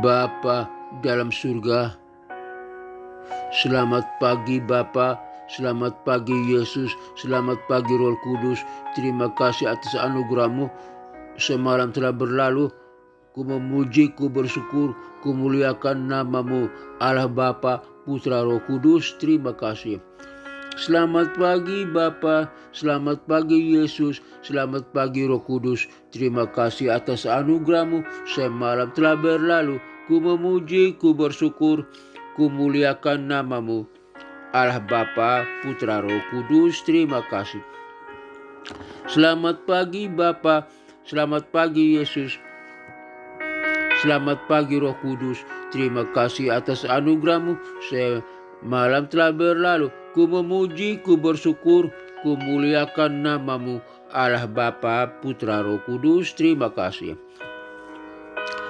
Bapa dalam surga, selamat pagi Bapa, selamat pagi Yesus, selamat pagi Roh Kudus. Terima kasih atas anugerah-Mu. Semalam telah berlalu, ku memuji, ku bersyukur, ku muliakan nama-Mu, Allah Bapa, Putra, Roh Kudus. Terima kasih. Selamat pagi Bapa, selamat pagi Yesus, selamat pagi Roh Kudus. Terima kasih atas anugerah-Mu. Semalam telah berlalu, ku memuji, ku bersyukur, ku muliakan nama-Mu, Allah Bapa, Putra, Roh Kudus. Terima kasih. Selamat pagi Bapa, selamat pagi Yesus, selamat pagi Roh Kudus. Terima kasih atas anugerah-Mu. Malam telah berlalu, ku memuji, ku bersyukur, ku muliakan nama-Mu, Allah Bapa, Putra, Roh Kudus. Terima kasih.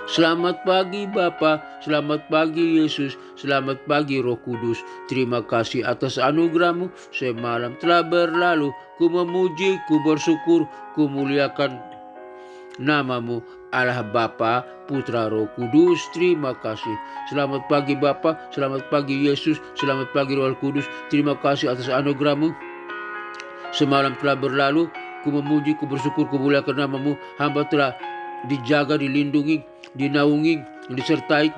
Selamat pagi Bapa, selamat pagi Yesus, selamat pagi Roh Kudus. Terima kasih atas anugerah-Mu. Semalam telah berlalu, ku memuji, ku bersyukur, ku muliakan nama-Mu, Allah Bapa, Putra, Roh Kudus. Terima kasih. Selamat pagi Bapa, selamat pagi Yesus, selamat pagi Roh Kudus. Terima kasih atas anugerah-Mu. Semalam telah berlalu, ku memuji, ku bersyukur, ku muliakan nama-Mu. Hamba telah dijaga, dilindungi, dinaungi, disertai.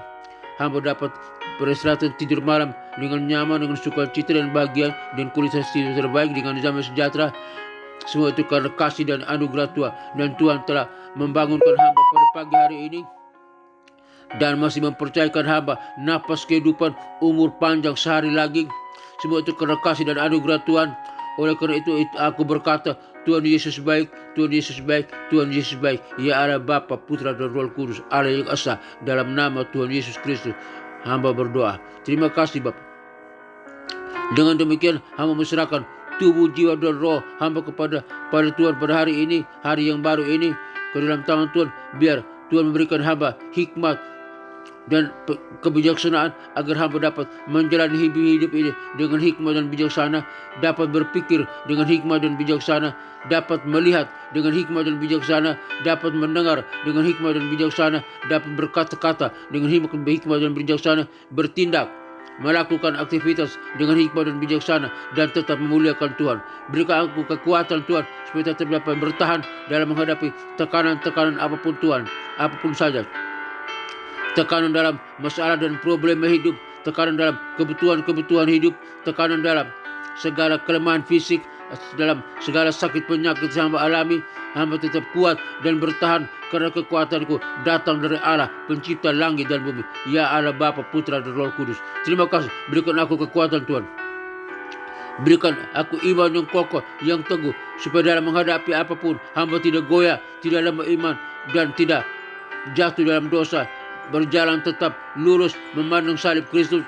Hamba dapat beristirahat tidur malam dengan nyaman, dengan sukacita dan bahagia, dan kualitas tidur terbaik dengan damai sejahtera. Semua itu karena kasih dan anugerah Tuhan. Dan Tuhan telah membangunkan hamba pada pagi hari ini dan masih mempercayakan hamba napas kehidupan, umur panjang sehari lagi. Semua itu karena kasih dan anugerah Tuhan. Oleh karena itu aku berkata, Tuhan Yesus baik, Tuhan Yesus baik, Tuhan Yesus baik. Ya Allah Bapa, Putra dan Roh Kudus, Allah yang esa, dalam nama Tuhan Yesus Kristus hamba berdoa. Terima kasih Bapa. Dengan demikian hamba menyerahkan tubuh, jiwa dan roh hamba kepada Tuhan pada hari ini, hari yang baru ini, ke dalam tangan Tuhan. Biar Tuhan memberikan hamba hikmat dan kebijaksanaan agar hamba dapat menjalani hidup ini dengan hikmat dan bijaksana, dapat berpikir dengan hikmat dan bijaksana, dapat melihat dengan hikmat dan bijaksana, dapat mendengar dengan hikmat dan bijaksana, dapat berkata-kata dengan hikmat dan bijaksana, bertindak, melakukan aktivitas dengan hikmat dan bijaksana, dan tetap memuliakan Tuhan. Berikan aku kekuatan Tuhan supaya tetap dapat bertahan dalam menghadapi tekanan-tekanan apapun Tuhan, apapun saja. Tekanan dalam masalah dan problema hidup, tekanan dalam kebutuhan hidup, tekanan dalam segala kelemahan fisik, dalam segala sakit penyakit yang hamba alami. Hamba tetap kuat dan bertahan karena kekuatanku datang dari Allah, pencipta langit dan bumi. Ya Allah Bapa, Putra dan Roh Kudus. Terima kasih. Berikan aku kekuatan Tuhan. Berikan aku iman yang kokoh, yang teguh, supaya dalam menghadapi apapun hamba tidak goyah, tidak lemah iman, dan tidak jatuh dalam dosa. Berjalan tetap lurus memandang salib Kristus,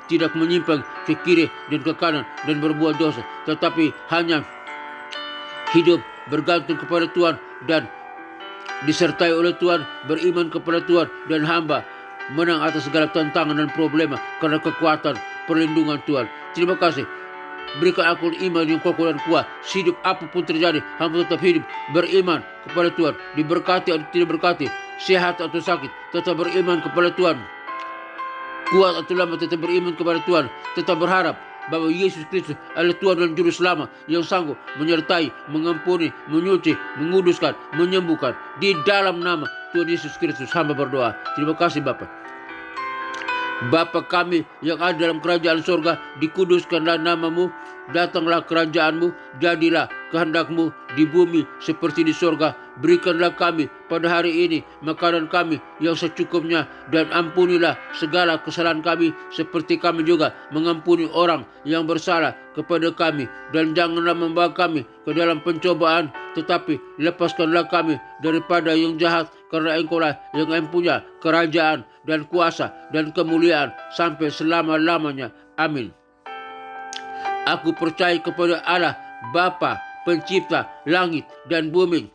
tidak menyimpang ke kiri dan ke kanan dan berbuat dosa, tetapi hanya hidup bergantung kepada Tuhan dan disertai oleh Tuhan, beriman kepada Tuhan, dan hamba menang atas segala tantangan dan problema karena kekuatan perlindungan Tuhan. Terima kasih. Berikan aku iman yang kokoh dan kuat. Hidup apapun terjadi, hamba tetap hidup beriman kepada Tuhan. Diberkati atau tidak berkati, sehat atau sakit, tetap beriman kepada Tuhan. Kuat atau lambat, tetap beriman kepada Tuhan. Tetap berharap bahwa Yesus Kristus adalah Tuhan dan Juru Selamat yang sanggup menyertai, mengampuni, menyuci, menguduskan, menyembuhkan. Di dalam nama Tuhan Yesus Kristus hamba berdoa. Terima kasih Bapa. Bapa kami yang ada dalam kerajaan surga, dikuduskanlah nama-Mu, datanglah kerajaan-Mu, jadilah kehendak-Mu di bumi seperti di surga. Berikanlah kami pada hari ini makanan kami yang secukupnya, dan ampunilah segala kesalahan kami seperti kami juga mengampuni orang yang bersalah kepada kami, dan janganlah membawa kami ke dalam pencobaan, tetapi lepaskanlah kami daripada yang jahat, karena Engkau-lah yang mempunyai kerajaan dan kuasa dan kemuliaan sampai selama-lamanya. Amin. Aku percaya kepada Allah Bapa, pencipta langit dan bumi,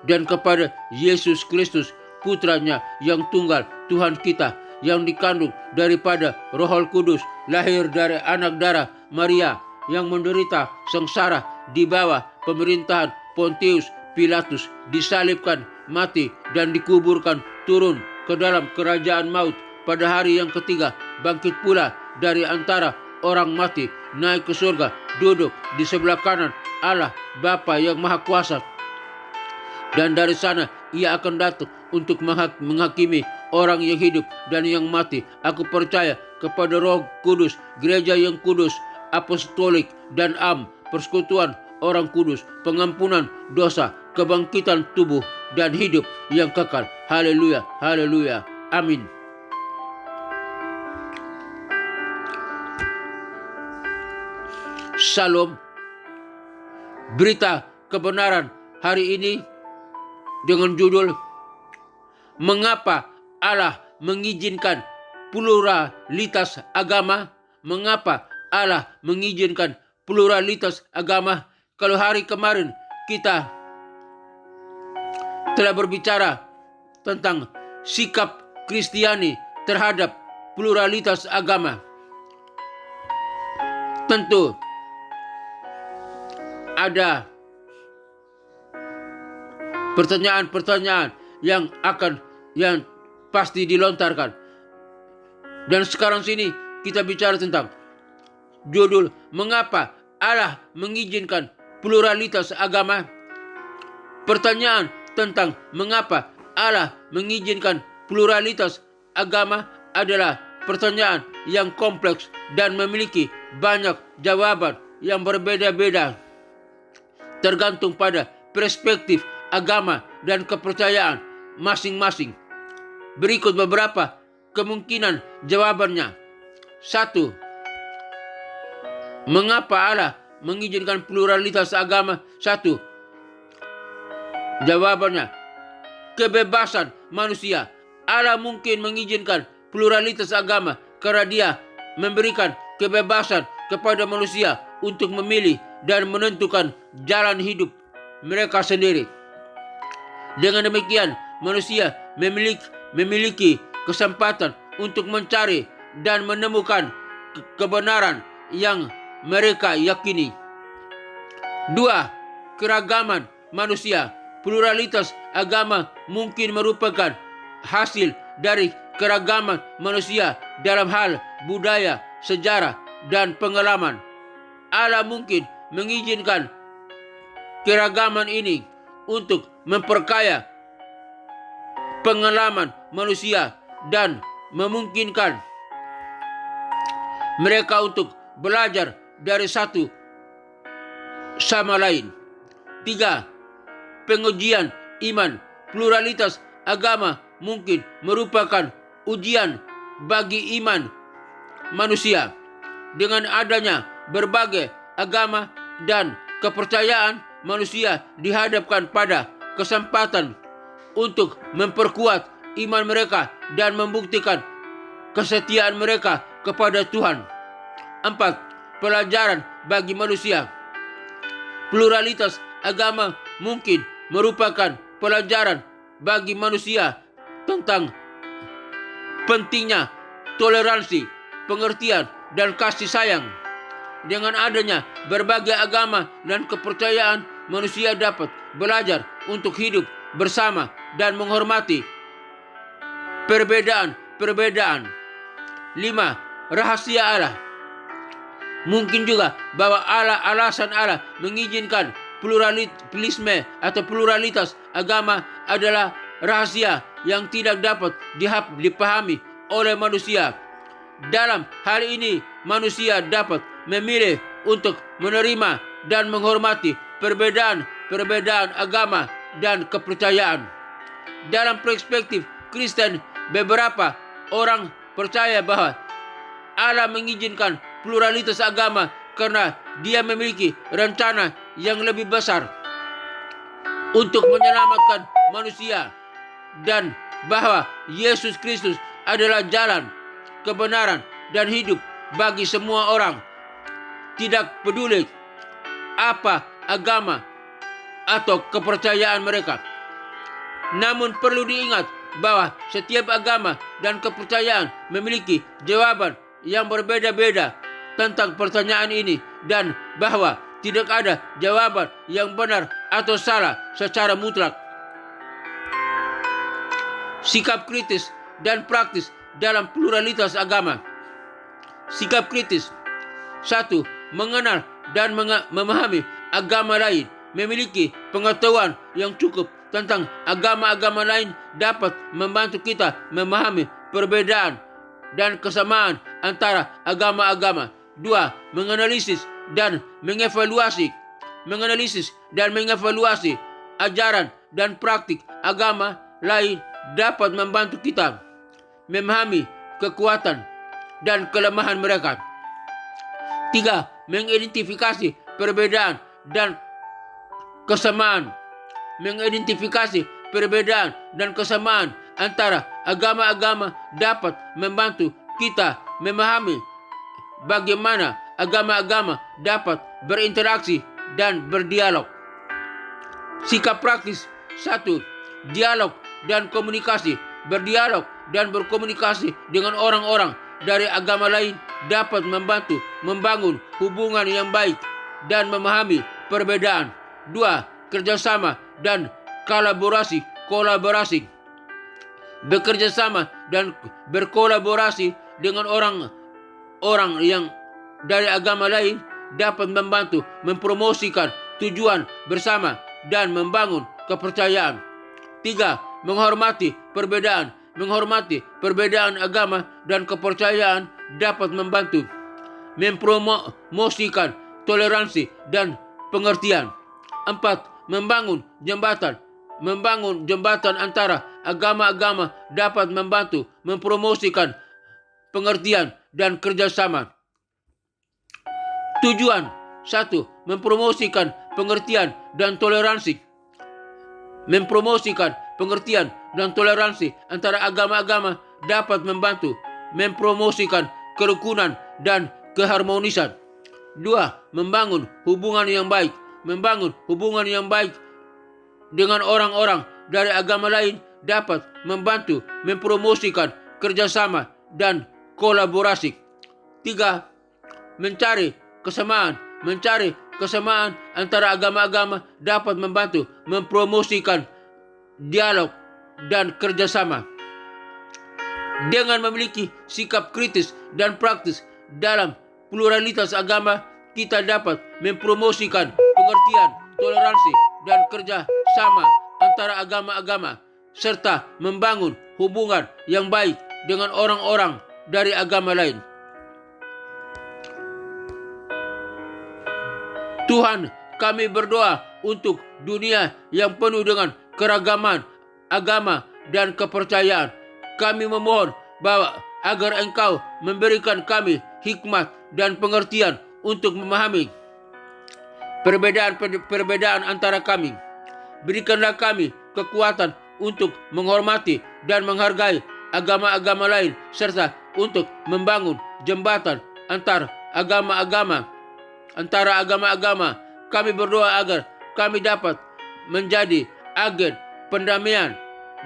dan kepada Yesus Kristus, putranya yang tunggal, Tuhan kita, yang dikandung daripada Roh Kudus, lahir dari anak darah Maria, yang menderita sengsara di bawah pemerintahan Pontius Pilatus, disalibkan, mati, dan dikuburkan, turun ke dalam kerajaan maut. Pada hari yang ketiga bangkit pula dari antara orang mati, naik ke surga, duduk di sebelah kanan Allah Bapa yang Maha Kuasa. Dan dari sana ia akan datang untuk menghakimi orang yang hidup dan yang mati. Aku percaya kepada Roh Kudus, gereja yang kudus, apostolik dan persekutuan orang kudus, pengampunan dosa, kebangkitan tubuh dan hidup yang kekal. Haleluya, haleluya, amin. Shalom. Berita kebenaran hari ini dengan judul Mengapa Allah mengizinkan pluralitas agama? Mengapa Allah mengizinkan pluralitas agama? Kalau hari kemarin kita telah berbicara tentang sikap Kristiani terhadap pluralitas agama. Tentu ada pertanyaan-pertanyaan yang pasti dilontarkan. Dan sekarang sini kita bicara tentang judul Mengapa Allah mengizinkan pluralitas agama? Pertanyaan tentang mengapa Allah mengizinkan pluralitas agama adalah pertanyaan yang kompleks dan memiliki banyak jawaban yang berbeda-beda, tergantung pada perspektif agama dan kepercayaan masing-masing. Berikut beberapa kemungkinan jawabannya. 1. Mengapa Allah mengizinkan pluralitas agama? 1. Jawabannya, kebebasan manusia. Allah mungkin mengizinkan pluralitas agama karena Dia memberikan kebebasan kepada manusia untuk memilih dan menentukan jalan hidup mereka sendiri. Dengan demikian, manusia memiliki kesempatan untuk mencari dan menemukan kebenaran yang mereka yakini. 2. Keragaman manusia. Pluralitas agama mungkin merupakan hasil dari keragaman manusia dalam hal budaya, sejarah, dan pengalaman. Allah mungkin mengizinkan keragaman ini untuk memperkaya pengalaman manusia dan memungkinkan mereka untuk belajar dari satu sama lain. 3. Pengujian iman. Pluralitas agama mungkin merupakan ujian bagi iman manusia. Dengan adanya berbagai agama dan kepercayaan, manusia dihadapkan pada kesempatan untuk memperkuat iman mereka dan membuktikan kesetiaan mereka kepada Tuhan. 4. Pelajaran bagi manusia. Pluralitas agama mungkin merupakan pelajaran bagi manusia tentang pentingnya toleransi, pengertian, dan kasih sayang. Dengan adanya berbagai agama dan kepercayaan, manusia dapat belajar untuk hidup bersama dan menghormati perbedaan-perbedaan. 5. Rahasia Allah. Mungkin juga bahwa alasan Allah mengizinkan pluralisme atau pluralitas agama adalah rahasia yang tidak dapat dipahami oleh manusia. Dalam hal ini, manusia dapat memilih untuk menerima dan menghormati perbedaan agama dan kepercayaan. Dalam perspektif Kristen, beberapa orang percaya bahwa Allah mengizinkan pluralitas agama karena Dia memiliki rencana yang lebih besar untuk menyelamatkan manusia, dan bahwa Yesus Kristus adalah jalan, kebenaran, dan hidup bagi semua orang, tidak peduli apa agama atau kepercayaan mereka. Namun perlu diingat bahwa setiap agama dan kepercayaan memiliki jawaban yang berbeda-beda tentang pertanyaan ini, dan bahwa tidak ada jawaban yang benar atau salah secara mutlak. Sikap kritis dan praktis dalam pluralitas agama. Sikap kritis. 1. Mengenal dan memahami agama lain. Memiliki pengetahuan yang cukup tentang agama-agama lain dapat membantu kita memahami perbedaan dan kesamaan antara agama-agama. 2. Menganalisis dan mengevaluasi ajaran dan praktik agama lain dapat membantu kita memahami kekuatan dan kelemahan mereka. 3. Mengidentifikasi perbedaan dan kesamaan. Antara agama-agama dapat membantu kita memahami bagaimana agama-agama dapat berinteraksi dan berdialog. Sikap praktis. 1. Dialog dan komunikasi. Berdialog dan berkomunikasi dengan orang-orang dari agama lain dapat membantu membangun hubungan yang baik dan memahami perbedaan. 2. Kerjasama dan kolaborasi. Bekerja sama dan berkolaborasi dengan orang yang dari agama lain dapat membantu mempromosikan tujuan bersama dan membangun kepercayaan. 3. Menghormati perbedaan agama dan kepercayaan dapat membantu mempromosikan toleransi dan pengertian. 4. Membangun jembatan antara agama-agama dapat membantu mempromosikan pengertian dan kerjasama. Tujuan. 1. Mempromosikan pengertian dan toleransi. Antara agama-agama dapat membantu mempromosikan kerukunan dan keharmonisan. 2. Membangun hubungan yang baik dengan orang-orang dari agama lain dapat membantu mempromosikan kerjasama dan kolaborasi. 3. Mencari kesamaan antara agama-agama dapat membantu mempromosikan dialog dan kerjasama. Dengan memiliki sikap kritis dan praktis dalam pluralitas agama, kita dapat mempromosikan pengertian, toleransi, dan kerja sama antara agama-agama, serta membangun hubungan yang baik dengan orang-orang dari agama lain. Tuhan, kami berdoa untuk dunia yang penuh dengan keragaman agama dan kepercayaan. Kami memohon agar Engkau memberikan kami hikmat dan pengertian untuk memahami perbedaan antara kami. Berikanlah kami kekuatan untuk menghormati dan menghargai agama-agama lain, serta untuk membangun jembatan antara agama-agama. Kami berdoa agar kami dapat menjadi agen pendamaian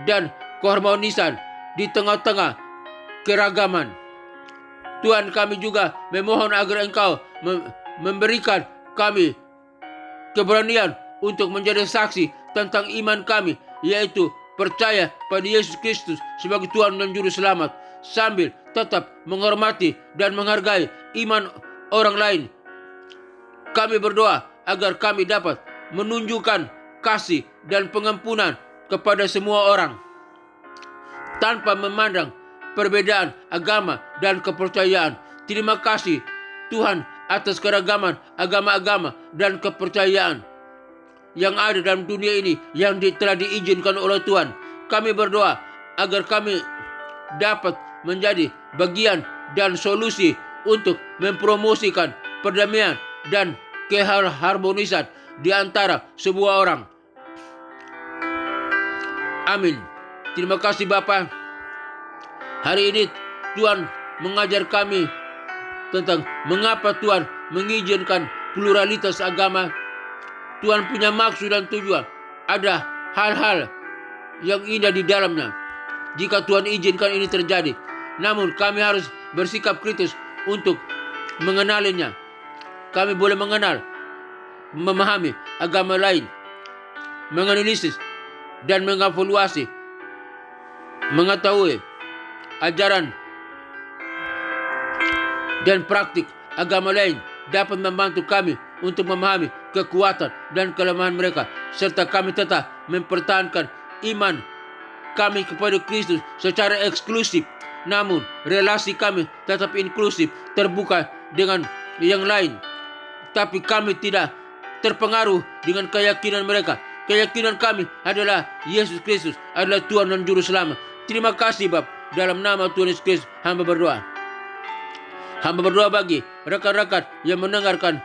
dan keharmonisan di tengah-tengah keragaman. Tuhan, kami juga memohon agar Engkau memberikan kami keberanian untuk menjadi saksi tentang iman kami, yaitu percaya pada Yesus Kristus sebagai Tuhan dan Juru Selamat, sambil tetap menghormati dan menghargai iman orang lain. Kami berdoa agar kami dapat menunjukkan kasih dan pengampunan kepada semua orang, tanpa memandang perbedaan agama dan kepercayaan. Terima kasih Tuhan atas keragaman agama-agama dan kepercayaan yang ada dalam dunia ini yang telah diizinkan oleh Tuhan. Kami berdoa agar kami dapat menjadi bagian dan solusi untuk mempromosikan perdamaian dan keharmonisan di antara semua orang. Amin. Terima kasih Bapa. Hari ini Tuhan mengajar kami tentang mengapa Tuhan mengizinkan pluralitas agama. Tuhan punya maksud dan tujuan. Ada hal-hal yang indah di dalamnya jika Tuhan izinkan ini terjadi. Namun kami harus bersikap kritis untuk mengenalinya. Kami boleh mengenal, memahami agama lain, menganalisis dan mengevaluasi mengetahui ajaran dan praktik agama lain dapat membantu kami untuk memahami kekuatan dan kelemahan mereka, serta kami tetap mempertahankan iman kami kepada Kristus secara eksklusif. Namun, relasi kami tetap inklusif, terbuka dengan yang lain. Tapi kami tidak terpengaruh dengan keyakinan mereka. Keyakinan kami adalah Yesus Kristus adalah Tuhan dan Juru Selamat. Terima kasih Bapa. Dalam nama Tuhan Yesus Kristus, hamba berdoa. Hamba berdoa bagi rekan-rekan yang mendengarkan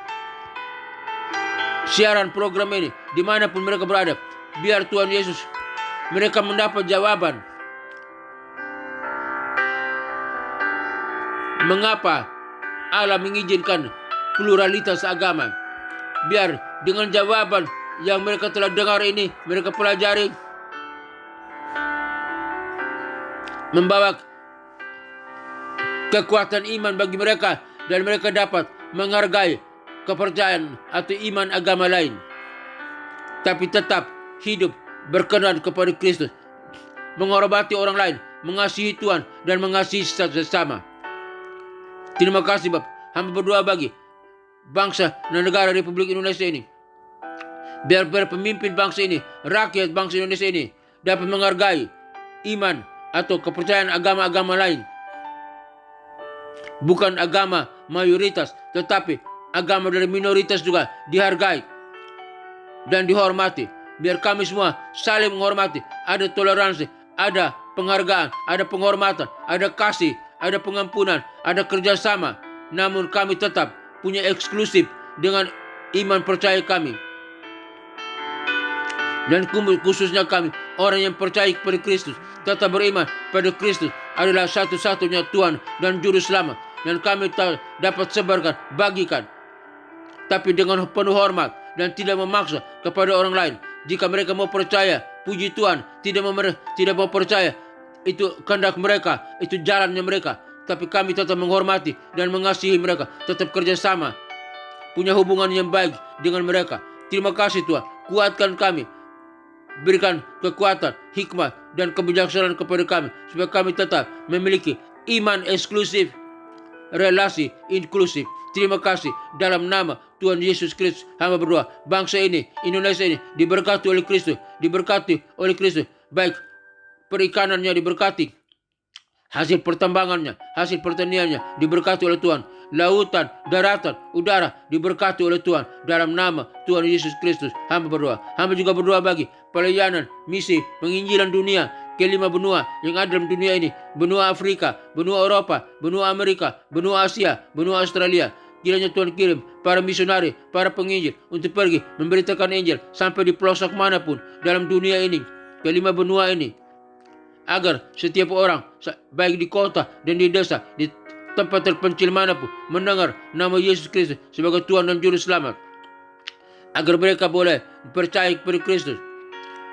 siaran program ini, dimanapun mereka berada. Biar Tuhan Yesus, mereka mendapat jawaban mengapa Allah mengizinkan pluralitas agama. Biar dengan jawaban yang mereka telah dengar ini, mereka pelajari, membawa kekuatan iman bagi mereka, dan mereka dapat menghargai kepercayaan atau iman agama lain, tapi tetap hidup berkenan kepada Kristus, menghormati orang lain, mengasihi Tuhan, dan mengasihi sesama. Terima kasih Bapak. Hamba berdoa bagi bangsa dan negara Republik Indonesia ini. Biar pemimpin bangsa ini, rakyat bangsa Indonesia ini dapat menghargai iman atau kepercayaan agama-agama lain. Bukan agama mayoritas, tetapi agama dari minoritas juga dihargai dan dihormati. Biar kami semua saling menghormati, ada toleransi, ada penghargaan, ada penghormatan, ada kasih, ada pengampunan, ada kerjasama. Namun kami tetap punya eksklusif dengan iman percaya kami. Dan khususnya kami, orang yang percaya kepada Kristus, tetap beriman pada Kristus adalah satu-satunya Tuhan dan Juru Selamat. Dan kami dapat sebarkan, bagikan, tapi dengan penuh hormat dan tidak memaksa kepada orang lain. Jika mereka mau percaya, puji Tuhan. Tidak mau percaya, itu kehendak mereka, itu jalannya mereka. Tapi kami tetap menghormati dan mengasihi mereka, tetap kerjasama, punya hubungan yang baik dengan mereka. Terima kasih Tuhan, kuatkan kami, berikan kekuatan, hikmah, dan kebijaksanaan kepada kami, supaya kami tetap memiliki iman eksklusif, relasi inklusif. Terima kasih. Dalam nama Tuhan Yesus Kristus, hamba berdoa. Bangsa ini, Indonesia ini, diberkati oleh Kristus. Diberkati oleh Kristus. Baik perikanannya diberkati, hasil pertambangannya, hasil pertaniannya diberkati oleh Tuhan. Lautan, daratan, udara diberkati oleh Tuhan. Dalam nama Tuhan Yesus Kristus, hamba berdoa. Hamba juga berdoa bagi pelayanan, misi, penginjilan dunia ke 5 benua yang ada dalam dunia ini. Benua Afrika, benua Eropa, benua Amerika, benua Asia, benua Australia. Kiranya Tuhan kirim para misionari, para penginjil untuk pergi memberitakan Injil sampai di pelosok manapun dalam dunia ini, ke 5 benua ini. Agar setiap orang, baik di kota dan di desa, di tempat terpencil manapun, mendengar nama Yesus Kristus sebagai Tuhan dan Juru Selamat. Agar mereka boleh percaya kepada Kristus,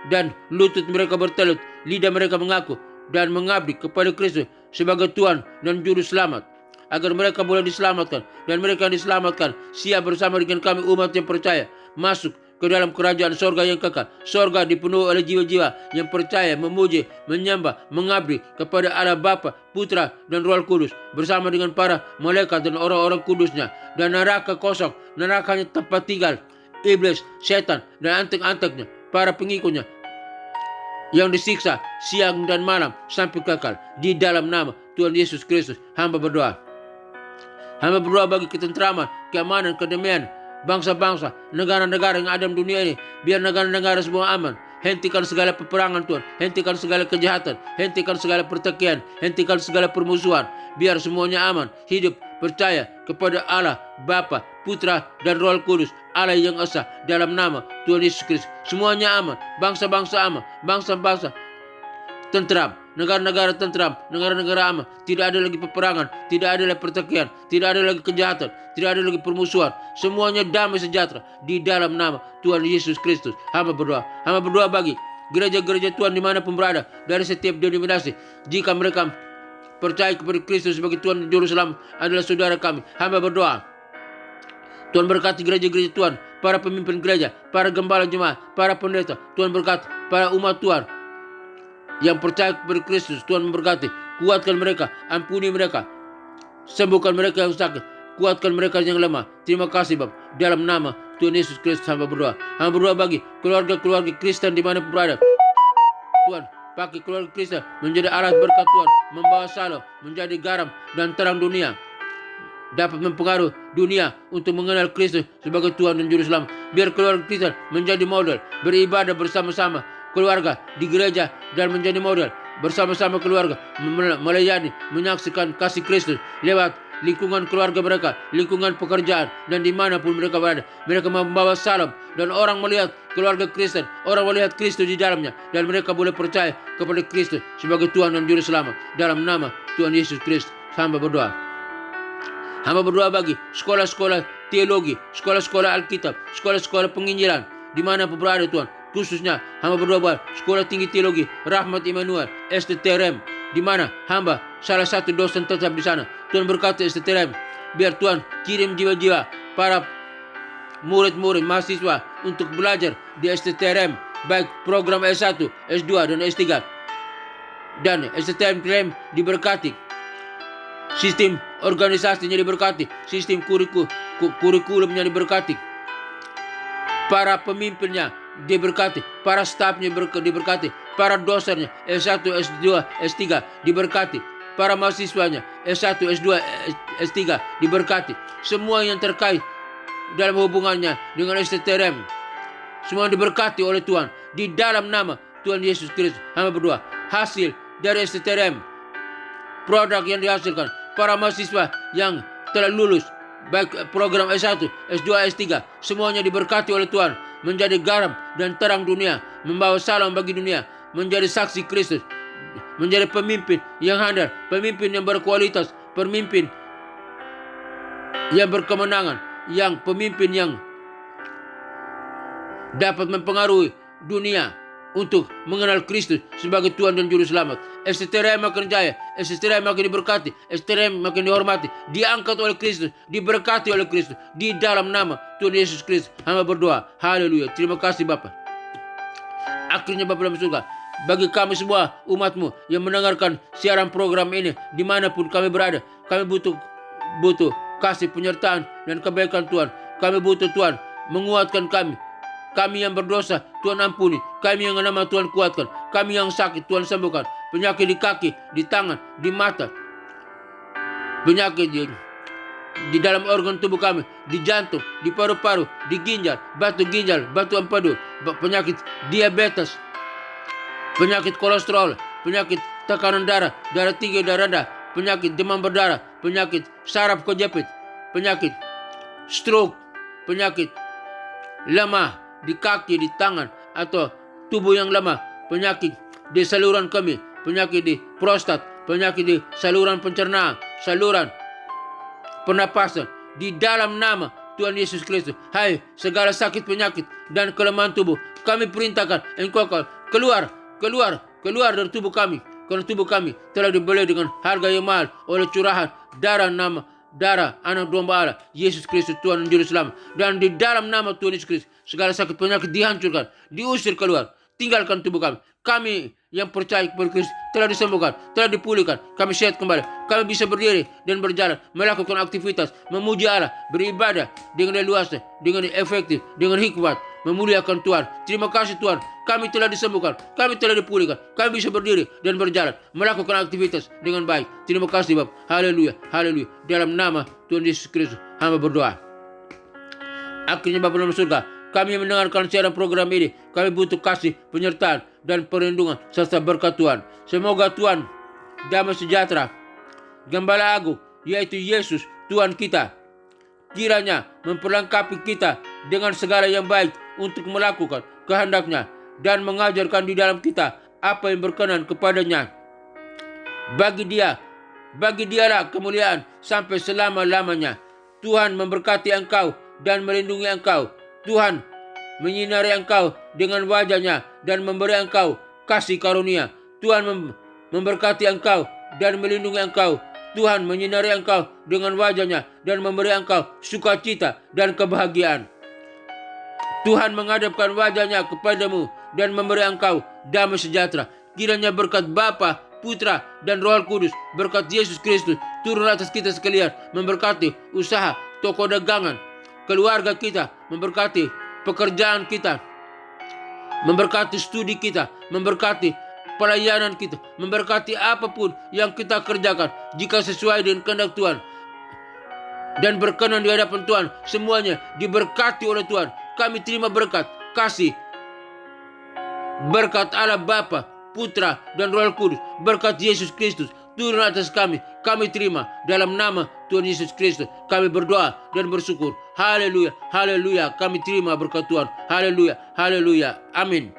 dan lutut mereka bertelut, lidah mereka mengaku dan mengabdi kepada Kristus sebagai Tuhan dan Juru Selamat. Agar mereka boleh diselamatkan, dan mereka yang diselamatkan siap bersama dengan kami umat yang percaya masuk ke dalam kerajaan sorga yang kekal. Sorga dipenuhi oleh jiwa-jiwa yang percaya, memuji, menyembah, mengabdi kepada Allah Bapa, Putra, dan Roh Kudus, bersama dengan para malaikat dan orang-orang kudusnya. Dan neraka kosong, nerakanya tempat tinggal iblis, setan, dan antek-anteknya, para pengikutnya yang disiksa siang dan malam sampai kekal. Di dalam nama Tuhan Yesus Kristus, hamba berdoa. Hamba berdoa bagi ketentraman, keamanan, kedamaian bangsa-bangsa, negara-negara yang ada di dunia ini. Biar negara-negara semua aman. Hentikan segala peperangan Tuhan, hentikan segala kejahatan, hentikan segala pertikaian, hentikan segala permusuhan. Biar semuanya aman, hidup percaya kepada Allah Bapa, Putra, dan Roh Kudus, Allah yang esa, dalam nama Tuhan Yesus Kristus. Semuanya aman, bangsa-bangsa aman, bangsa-bangsa tentram, negara-negara tentram, negara-negara aman. Tidak ada lagi peperangan, tidak ada lagi pertikaian, tidak ada lagi kejahatan, tidak ada lagi permusuhan. Semuanya damai sejahtera di dalam nama Tuhan Yesus Kristus. Hamba berdoa. Hamba berdoa bagi gereja-gereja Tuhan dimanapun berada, dari setiap denominasi. Jika mereka percaya kepada Kristus sebagai Tuhan dan Juru Selamat, adalah saudara kami. Hamba berdoa, Tuhan berkati gereja-gereja Tuhan, para pemimpin gereja, para gembala jemaat, para pendeta. Tuhan berkati para umat Tuhan, yang percaya kepada Kristus. Tuhan memberkati. Kuatkan mereka, ampuni mereka, sembuhkan mereka yang sakit, kuatkan mereka yang lemah. Terima kasih Bapa. Dalam nama Tuhan Yesus Kristus hamba berdoa. Hamba berdoa bagi keluarga-keluarga Kristen di mana berada. Tuhan, pakai keluarga Kristen menjadi alat berkat Tuhan, membawa salam, menjadi garam dan terang dunia, dapat mempengaruhi dunia untuk mengenal Kristus sebagai Tuhan dan Juru Selamat. Biar keluarga Kristen menjadi model, beribadah bersama-sama keluarga di gereja dan menjadi model bersama-sama keluarga, melayani, menyaksikan kasih Kristus lewat lingkungan keluarga mereka, lingkungan pekerjaan, dan dimanapun mereka berada. Mereka membawa salam dan orang melihat keluarga Kristen, orang melihat Kristus di dalamnya, dan mereka boleh percaya kepada Kristus sebagai Tuhan dan Juru Selamat. Dalam nama Tuhan Yesus Kristus hamba berdoa. Hamba berdoa bagi sekolah-sekolah teologi, sekolah-sekolah Alkitab, sekolah-sekolah penginjilan, di mana berada Tuhan. Khususnya hamba berdoa buat sekolah tinggi teologi Rahmat Immanuel STTRM, di mana hamba salah satu dosen tetap di sana. Tuhan berkati STTRM, biar Tuhan kirim jiwa-jiwa para murid-murid mahasiswa untuk belajar di STTRM, baik program S1, S2 dan S3. Dan STTRM diberkati, sistem organisasinya diberkati, sistem kurikulumnya diberkati, para pemimpinnya diberkati, para stafnya diberkati, para dosennya S1, S2, S3 diberkati, para mahasiswanya S1, S2, S3 diberkati. Semua yang terkait dalam hubungannya dengan STTRM semua diberkati oleh Tuhan. Di dalam nama Tuhan Yesus Kristus hamba berdoa, hasil dari STTRM, produk yang dihasilkan, para mahasiswa yang telah lulus baik program S1, S2, S3, semuanya diberkati oleh Tuhan, menjadi garam dan terang dunia, membawa salam bagi dunia, menjadi saksi Kristus, menjadi pemimpin yang handal, pemimpin yang berkualitas, pemimpin yang berkemenangan, yang pemimpin yang dapat mempengaruhi dunia untuk mengenal Kristus sebagai Tuhan dan Juru Selamat. STTRM makin jaya, STTRM makin diberkati, STTRM makin dihormati, diangkat oleh Kristus, diberkati oleh Kristus. Di dalam nama Tuhan Yesus Kristus hamba berdoa. Haleluya. Terima kasih Bapa. Akhirnya Bapa dalam surga, bagi kami semua umat-Mu yang mendengarkan siaran program ini dimanapun kami berada, kami butuh kasih penyertaan dan kebaikan Tuhan. Kami butuh Tuhan menguatkan kami. Kami yang berdosa, Tuhan ampuni. Kami yang nama Tuhan kuatkan. Kami yang sakit, Tuhan sembuhkan. Penyakit di kaki, di tangan, di mata. Penyakit di dalam organ tubuh kami, di jantung, di paru-paru, di ginjal, batu empedu, penyakit diabetes, penyakit kolesterol, penyakit tekanan darah, darah tinggi, darah rendah, penyakit demam berdarah, penyakit saraf kejepit, penyakit stroke, penyakit lemah di kaki, di tangan, atau tubuh yang lemah, penyakit di saluran kemih, penyakit di prostat, penyakit di saluran pencernaan, saluran pernapasan. Di dalam nama Tuhan Yesus Kristus, hai segala sakit penyakit dan kelemahan tubuh, kami perintahkan engkau keluar dari tubuh kami, karena tubuh kami telah dibeli dengan harga yang mahal oleh curahan darah anak domba Allah Yesus Kristus Tuhan dan Juru Selamat. Dan di dalam nama Tuhan Yesus Kristus segala sakit penyakit dihancurkan, diusir keluar, tinggalkan tubuh kami. Kami yang percaya kepada Kristus telah disembuhkan, telah dipulihkan, kami sehat kembali, kami bisa berdiri dan berjalan, melakukan aktivitas, memuji Allah, beribadah dengan leluasa, dengan efektif, dengan hikmat, memuliakan Tuhan. Terima kasih Tuhan, kami telah disembuhkan, kami telah dipulihkan, kami bisa berdiri dan berjalan, melakukan aktivitas dengan baik. Terima kasih Bapa. Haleluya, haleluya. Dalam nama Tuhan Yesus Kristus hamba berdoa. Akhirnya Bapa dalam surga, kami yang mendengarkan siaran program ini, kami butuh kasih, penyertaan, dan perlindungan serta berkat Tuhan. Semoga Tuhan damai sejahtera, Gembala Agung, yaitu Yesus Tuhan kita, kiranya memperlengkapi kita dengan segala yang baik untuk melakukan kehendak-Nya dan mengajarkan di dalam kita apa yang berkenan kepadanya. Bagi Dialah kemuliaan sampai selama-lamanya. Tuhan memberkati engkau dan melindungi engkau. Tuhan menyinari engkau dengan wajah-Nya dan memberi engkau kasih karunia. Tuhan memberkati engkau dan melindungi engkau. Tuhan menyinari engkau dengan wajah-Nya dan memberi engkau sukacita dan kebahagiaan. Tuhan menghadapkan wajah-Nya kepadamu dan memberi engkau damai sejahtera. Kiranya berkat Bapa, Putra, dan Roh Kudus, berkat Yesus Kristus, turun atas kita sekalian, memberkati usaha, toko dagangan, keluarga kita, memberkati pekerjaan kita, memberkati studi kita, memberkati pelayanan kita, memberkati apapun yang kita kerjakan, jika sesuai dengan kehendak Tuhan dan berkenan di hadapan Tuhan, semuanya diberkati oleh Tuhan. Kami terima berkat, kasih, berkat Allah Bapa, Putra, dan Roh Kudus, berkat Yesus Kristus turun atas kami. Kami terima dalam nama Tuhan Yesus Kristus. Kami berdoa dan bersyukur. Haleluya, haleluya. Kami terima berkat Tuhan. Haleluya, haleluya. Amin.